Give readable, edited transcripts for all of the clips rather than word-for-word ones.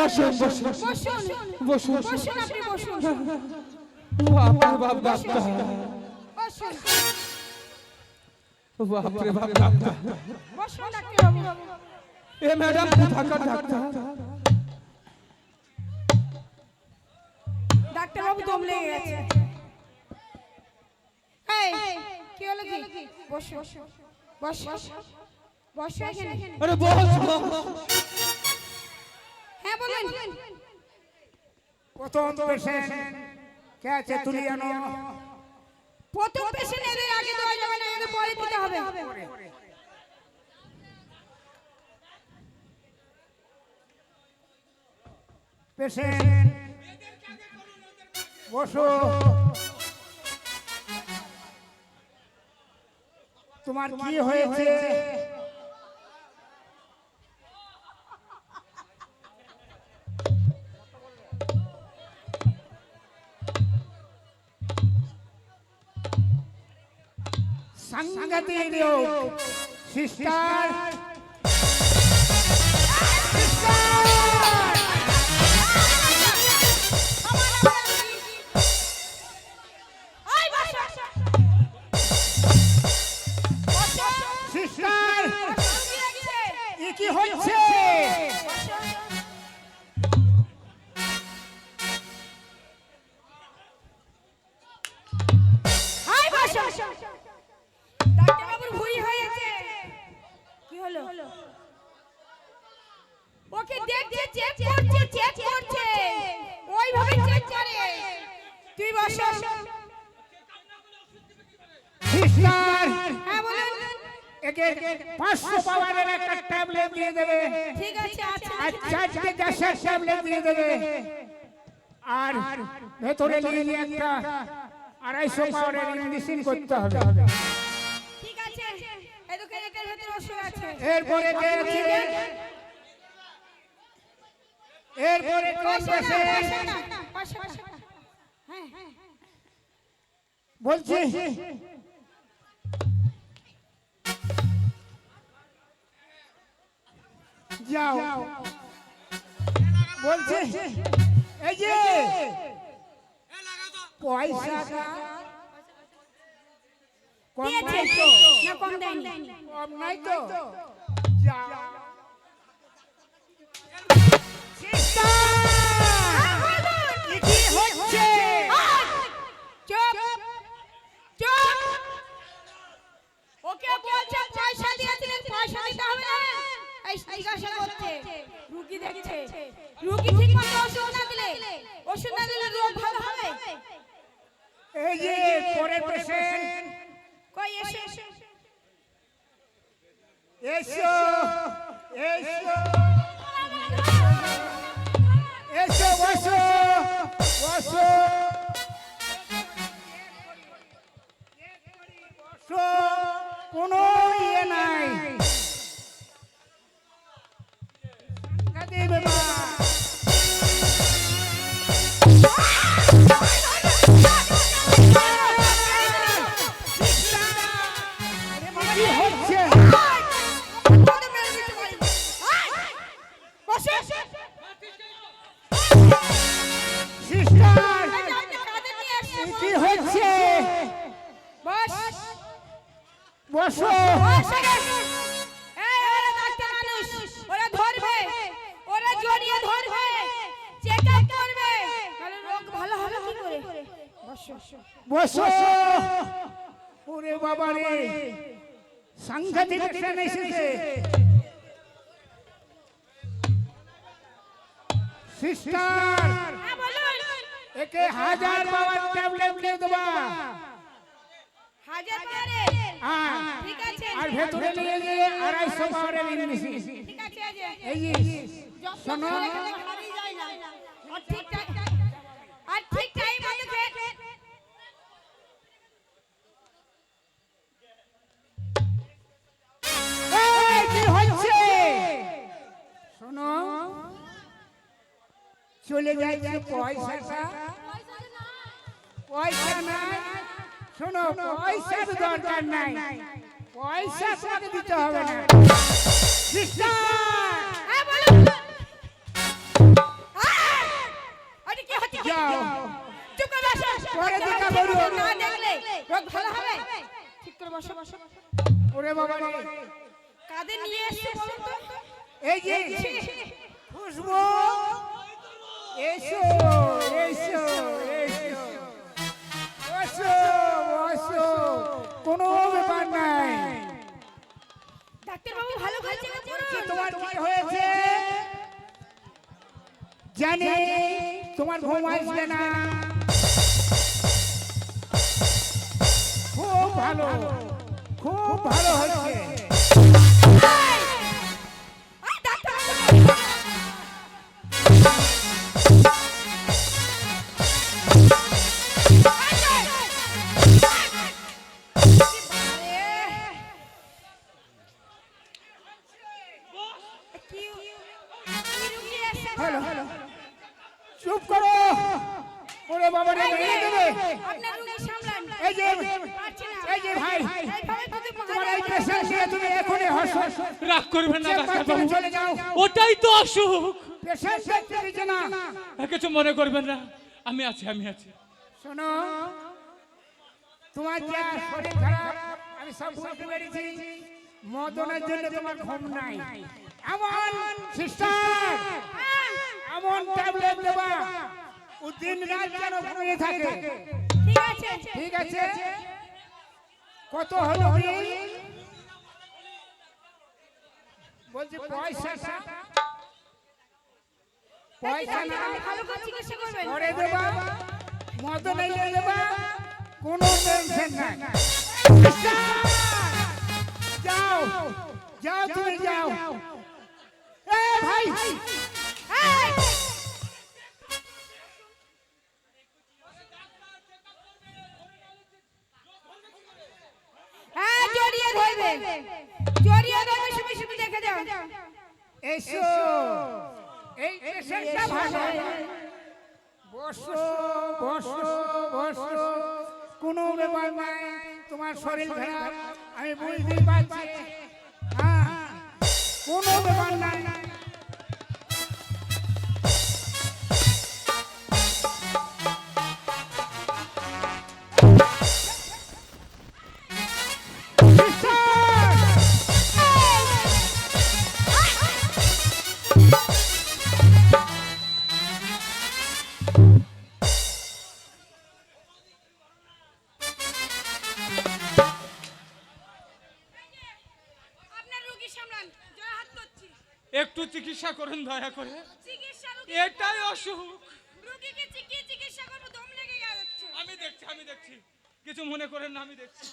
বসুন বসুন বসুন আপনি বসুন। বাপরে বাপ ডাক্তার, বাপরে বাপ ডাক্তার, বসুন ডাক্তার বাবু। এ ম্যাডাম কোথাকার ডাক্তার? ডাক্তার বাবু দম লেগে গেছে। এই কি হলো কি? বসো বসো বসো এখানে। আরে বস। হ্যাঁ বলেন। প্রথম পেশেন্ট কে আছে তুলি আনো। প্রথম পেশেন্ট এদের আগে দেওয়া যাবে না, এদের পরে দিতে হবে। পেশেন্ট বসো। তোমার কি হয়েছে? সাংঘাতিক রোগ সিস্টার। সিস্টার কি হচ্ছে? ডাক্তারবাবুর ভুঁড়ি হয়েছে। কি হলো? ওকে দেখছে, চেক করছে ওইভাবে চেক করে। তুই বস। সিস্টার হ্যাঁ বলুন। একে 500 পাওয়ারের একটা ট্যাবলেট দিয়ে দেবে। ঠিক আছে। আর 4টে গ্যাসের ট্যাবলেট দিয়ে দেবে। আর ভেতরে নিয়ে একটা 250 পাওয়ারের মেডিসিন করতে হবে। ঠিক আছে। এই দোকানে এটার ভেতরে ওষুধ আছে। এরপরে কে আছে? এরপরে কোন পেশেন্ট? হ্যাঁ বলছি যাও। বলছি এই যে পয়সাটা কম নাই তো? না কম দেয়নি। কম নাই তো? যাও। কি হচ্ছে? চুপ। ওকে বলছে পয়সা দিয়েছিলেন, পয়সা দিতে হবে না। এই জিজ্ঞাসা করছে, রোগী দেখছে। রোগী ঠিক মতো ওষুধ না দিলে রোগ ভালো হবে? এই যে পরের পেশেন্ট কই এসে এসো এসো এসো বসো বসো বসো। কোনো ইয়ে নাই। বসো। ওরা ডাক্তার মানুষ, ওরা ধরবে, ওরা জড়িয়ে ধরবে, চেক আপ করবে, তাহলে রোগ ভালো হবে কি করে? বসো বসো। ওরে বাবা রে, সাংঘাতিক ট্রেন এসেছে। সিস্টার একে 1000 পাওয়ার ট্যাবলেট দিয়ে দেবা। 1000 পাওয়ারে? ঠিক আছে। আর ভেতরে নিয়ে গিয়ে 250 পাওয়ারের মেডিসিন। ঠিক আছে। এই যে শোনো, হারিয়ে যায় না। আর ঠিক টাইম মতো খেয়ে। চলে যাচ্ছে পয়সাটা পয়সা নাই শোনো পয়সার দরকার নাই পয়সা তোমাকে দিতে হবে না সিস্টার হ্যাঁ বলো আরে কি হচ্ছে যাও চুপ করে বসো পরে দেখা বলো। না দেখলে রোগ ভালো হবে ঠিক করে বসো বসো ওরে বাবা রে কাঁধে নিয়ে এসে বলো তো এই যে খুশবু এসো এসো এসো বসো বসো কোনো ব্যাপার নাই ডাক্তার বাবু ভালো হয়েছে তোমার কি হয়েছে জানি তোমার ঘুম আসবে না খুব ভালো হচ্ছে হ্যালো চুপ করো ওরে বাবা রে মেরে দেবে আপনার রুগী সামলান এই যে পারছি না এই যে ভাই এইভাবে যদি তোমার এই পেশেন্ট নিয়ে তুমি এখনই হাসো রাগ করবেন না ডাক্তার বাবু চলে যাও ওটাই তো অসুখ পেশেন্ট দেখতে দিচ্ছে না কিছু মনে করবেন না আমি আছি শোনো তোমার যা শরীর খারাপ আমি সব বুঝতে পেরেছি মদনের জন্য তোমার ঘুম নাই এমন সিস্টার এমন ট্যাবলেট দেবা ও দিন রাত যেন ঘুমিয়ে থাকে ঠিক আছে ঠিক আছে কত হলো বিল বলছি পয়সাটা পয়সা না ভালো করে চিকিৎসা করবেন পরে দেবা মদন এনে দেবা কোনো টেনশন নাই যাও যাও তুমি যাও এ ভাই হ্যাঁ জড়িয়ে ধরবে শুধু শুধু দেখে যাও এসো এই পেশেন্টটা ভালো বসো বসো বসো কোনো ব্যাপার নাই তোমার শরীর খারাপ আমি বুঝতে পারছি হ্যাঁ কোনো ব্যাপার নাই আপনার রোগী সামলান জয় হাত করছি একটু চিকিৎসা করুন দয়া করে চিকিৎসা এটাই অসুখ রোগীকে চিকিৎসা করব দম লেগে যাচ্ছে আমি দেখছি কিছু মনে করেন না আমি দেখছি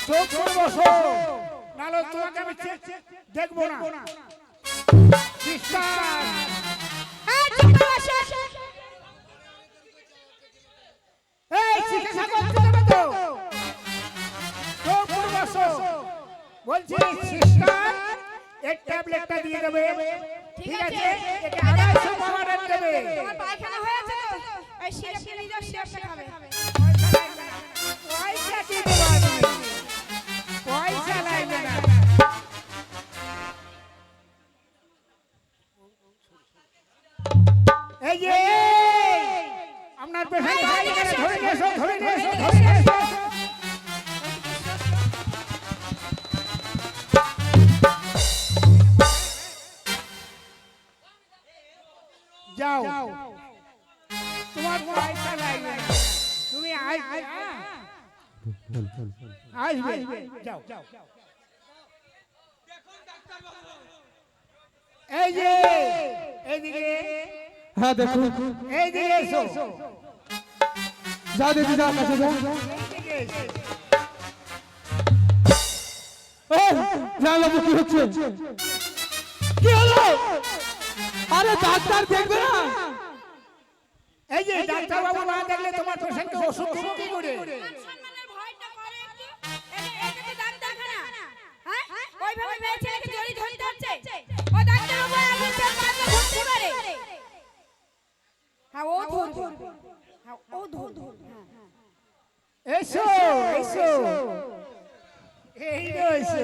চোখ করে বসো নালে তোমাকে আমি দেখবো না সিস্টার হ্যাঁ চুপ করে বসো এই চিকিৎসা করতে দেবে তো চোখ করে বসো বলছি সিস্টার এক ট্যাবলেটটা দিয়ে দেবে ঠিক আছে এটা 250 পাওয়ারের দেবে তোমার পায়খানা হয়েছে তো এই সিরাপটা নিয়ে যাও সিরাপটা খাবে পয়সা কি দেবা তুমি পয়সা লাগবে না এই যে আপনার পেশেন্ট ভাই ধরে নিয়ে এসো ধরে নিয়ে এসো ধরে নিয়ে এসো যাও তোমার পয়সা লাগবে না তুমি আসবে আসবে যাও এই যে এইদিকে হ্যাঁ দেখুন এইদিকে এসো যা দেখি যা কাছে যা এইদিকে এসো জানলাম কি হচ্ছে কি হলো আরে ডাক্তার দেখবে না এই যে ডাক্তার বাবু না দেখলে তোমার পেশেন্টকে ওষুধ দেবো কি করে সম্মানের ভয়টা করে একটু এটা তো ডাক্তারখানা হ্যাঁ ওইভাবে মেয়ে ছেলেকে জড়ি ধরতে হচ্ছে ও ডাক্তার বাবু এসো এসো এই তো এসো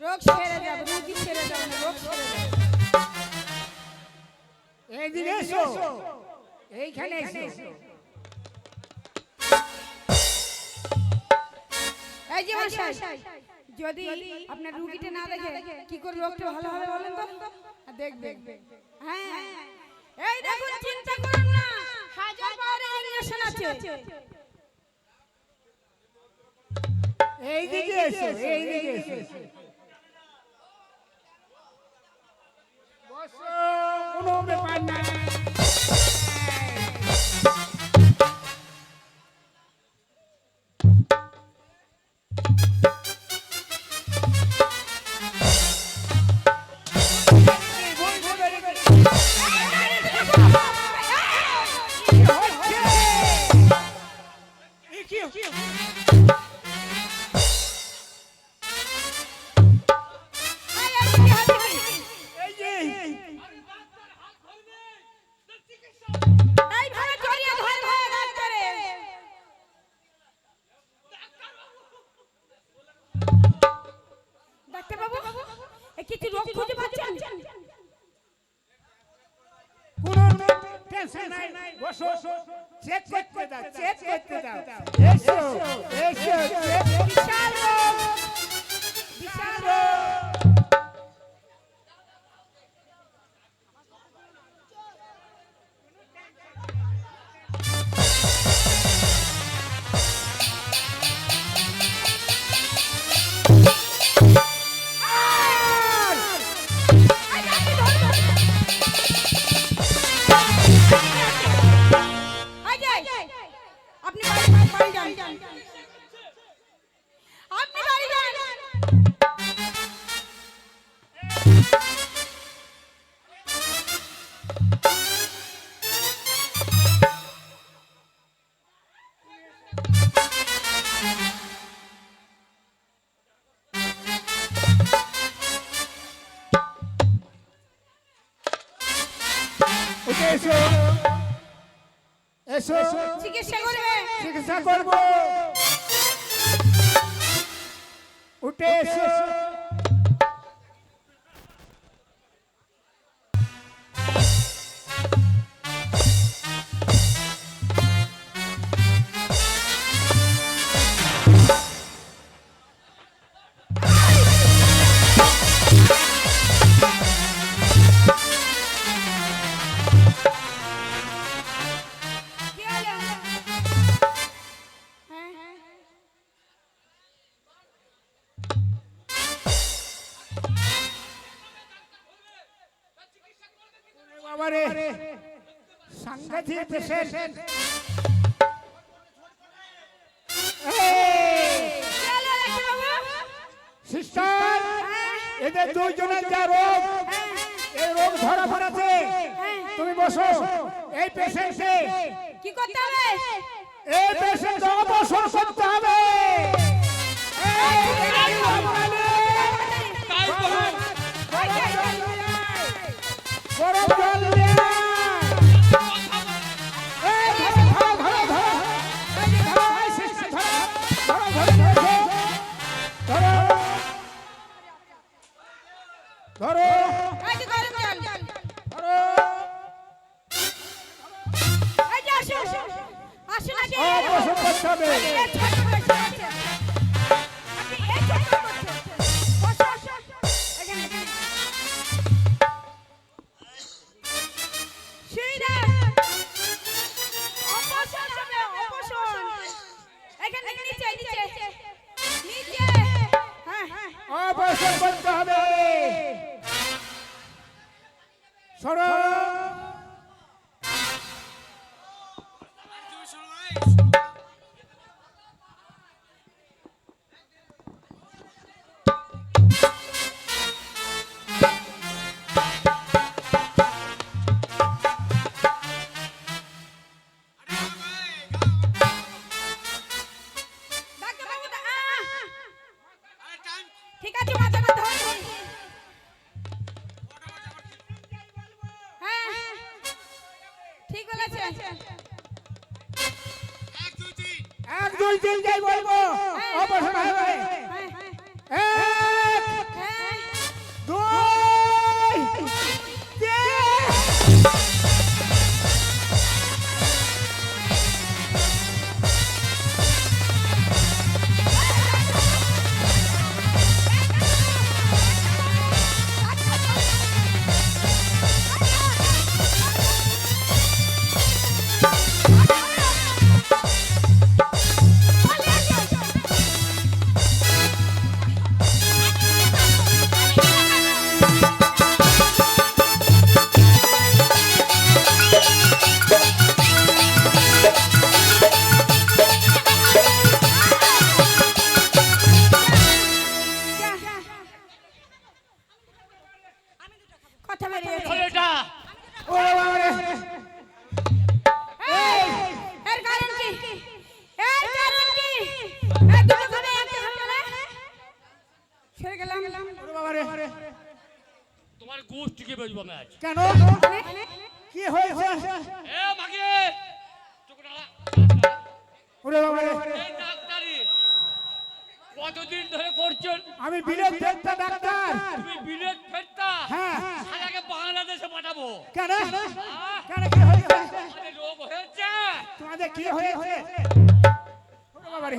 রোগ সেরে যাবে, রোগী সেরে যাবে না, রোগ সেরে যাবে। এইদিকে এসো এইখানে এসো এই যে মশাই, যদি আপনার রুগীটা না দেখে কি করে রোগটা ভালো হবে বলেন তো? আর দেখবে। হ্যাঁ, এই দেখুন, চিন্তা করুন না, হাজার পাওয়ারের ইঞ্জেকশন আছে। এইদিকে এসো এইদিকে এসো বসো, কোনো ব্যাপার না। এইভাবে জড়িয়ে ধরে ধরে ডাক্তারে। ডাক্তারবাবু, এ কিছু রোগ খুঁজে পাচ্ছেন? কোনো টেনশন নাই, বসো, চেক করতে দাও, চেক করতে দাও। এসো এসো, বিশাল রোগ, বিশাল রোগ। আপনি বাড়ি যান, আপনি বাড়ি যান। এসো এসো, চিকিৎসা করবে, চিকিৎসা করবো। উঠে এসো। কি হলো? হ্যাঁ, বাবারে, সাংঘাতিক পেশেন্ট। কি হলো ডাক্তারবাবু? সিস্টার, এদের দুইজনের যা রোগ, এই রোগ ধরা পড়েছে। তুমি বসো। এই পেশেন্টে কি করতে হবে? এই পেশেন্ট অবসর করতে হবে। গরম জল নিয়ে আয়। এই ধরো, ধরো, ধরো, ধরো। এই যে ধরো, এই সিস্টার ধরো, ধরো, ধরো, ধরো, ধরো, ধরো, এই যে গরম জল। ধরো। এই যে আসুন, আসুন আগে। অবসর করতে হবে। এই ছোট বয়সে আছে। আপনি এই ছোট করছেন। বসো, বসো। এখানে, এখানে। সেইরা। অপসর হবে, অপসর। এখানে নিচে, নিচে। নিচে। হ্যাঁ, হ্যাঁ। অবসর করতে হবে। সরো। ঠিক বলেছে। 1 2 3 যাই বলবো অপারেশন হবে। 1 2 কথা বেরিয়েছে। এটা ওরে বাবা রে। এর কারণ কি? এর কারণ কি? এই দুটো করে একটা হবে না? সরে গেলাম। ওরে বাবা রে। তোমার গোষ্ঠীকে বেজবো আমি আজ। কেন কি হয়েছে? এ মাগে চোখটা ওরে বাবা রে। এই ডাক্তারি কতদিন ধরে করছেন? আমি বিলেত ফেরতা ডাক্তার। তুমি বিলেত ফেরতা? হ্যাঁ। শালাকে বাংলাদেশে পাঠাবো। কেন কেন কি হয়েছে? আমাদের রোগ হয়েছে। তোমাদের কি হয়েছে? ওরে বাবা রে।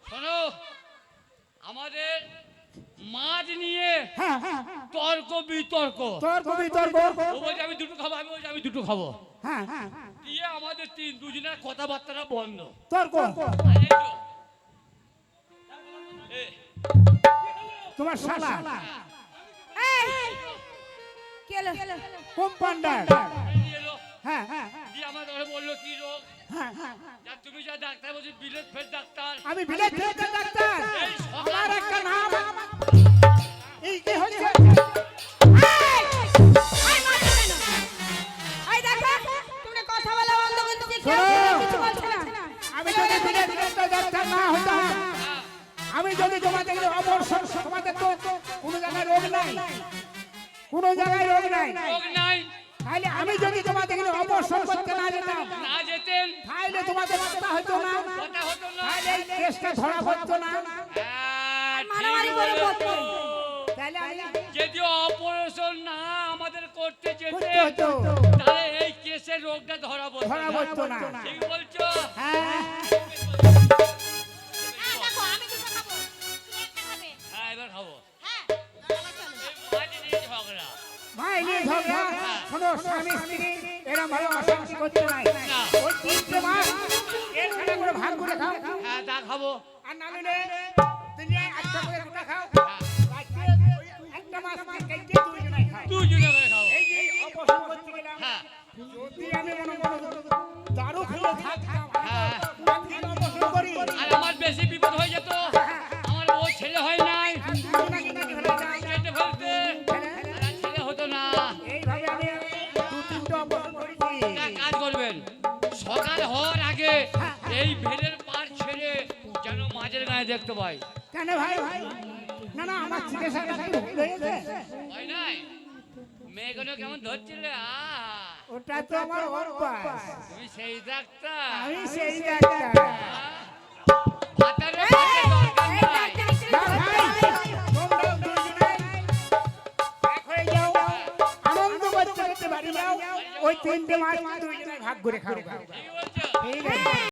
শোনো, আমাদের মাছ নিয়ে হ্যাঁ তর্ক বিতর্ক। তর্ক বিতর্ক। ও বলছে আমি দুটো খাবো, আমি বলছি আমি দুটো খাবো। হ্যাঁ দিয়ে আমাদের দুজনের কথাবার্তা বন্ধ। তর্ক। আর এই তো, এ, তোমার শালা এই কি হলো? কম্পাউন্ডার। এই এলো। হ্যাঁ দিয়ে আমার ধরে বললো কি রোগ? হ্যাঁ যা তুমি যা ডাক্তার বলছি বিলেত ফের ডাক্তার। আমি বিলেত ফেরতা ডাক্তার। এই সকাল আমার একটা নাম। এই কি হচ্ছে? এই দেখো তুমি কথা বলা বন্ধ করে দিয়েছো। শোনো। কিছু বলছ না। আমি যদি বিলেত ফেরতা ডাক্তার না হতাম, আমি যদি তোমাদের অবসর, তোমাদের তো কোনো জায়গায় রোগ নাই, কোনো জায়গায় রোগ নাই, রোগ নাই, তাহলে আমি যদি তোমাদের অবসর করতে না যেতাম, না যেতেন তাহলে তোমাদের কথা হতো না, কথা হতো না। তাহলে এই কেসটা ধরা পড়তো না। হ্যাঁ, মারামারি ঠিক করে বলেছো। মরতো। তাহলে আমি যদি অপারেশন না আমাদের করতে যেতে করতে হতো, তাহলে এই কেসের রোগটা ধরা পড়তো ধরা না। পড়তো না। ঠিক বলছো। হ্যাঁ দেখো আমি দুটো খাবো। তুমি একটা খাবে। হ্যাঁ, এবার খাবো। হ্যাঁ আবার চলো। এই মাছ নিয়ে ঝগড়া। ভাই নিয়ে ঝগড়া। শোনো, স্বামী স্ত্রী এরা ভালো অশান্তি করতে নাই। না। ওই 3টে মাস এর খানা করে ভাগ করে খাও, হ্যাঁ, তা খাবো। আর না নিলে দুনিয়ায় একটা করে দুটো খাও। রাত্রে একটা মাছ কেটে দুজনাই খাও। দুজনে করে খাবো। এই যে অপছন্দ করতে গেলাম, হ্যাঁ, যদি আমি মনে করো দারু খেলে থাকতাম, হ্যাঁ। আমি অপছন্দ করি। আর আমার বেশি বিপদ হয়ে যেত। আমার ও ছেলে হয় নাই, নাকি নাকি হলে যায়। কেটে ফেলতে। আর ছেলে হতো না। এইভাবে আমি 2-3টে অপছন্দ করেছি। একটা কাজ করবেন, সকাল হওয়ার আগে এই ভেলের পার ছেড়ে যেন মাঝের গায়ে দেখতে পাই। কেন ভাই? না না, আমার চিকিৎসাটা কি ভুল হয়েছে? হয় নাই? মেয়েগুলো কেমন ধরছিলে? ওটা তো আমার অভ্যাস। তুমি সেই ডাক্তার? আমি সেই ডাক্তার। হাতারে পাতে দরকার নাই। না ভাই, তোমরা দুজনেই এক হয়ে যাও, আনন্দ করতে করতে বাড়ি যাও। ওই 3টে মাস দুজনে ভাগ করে খাও। ঠিক বলছো? ঠিক আছে।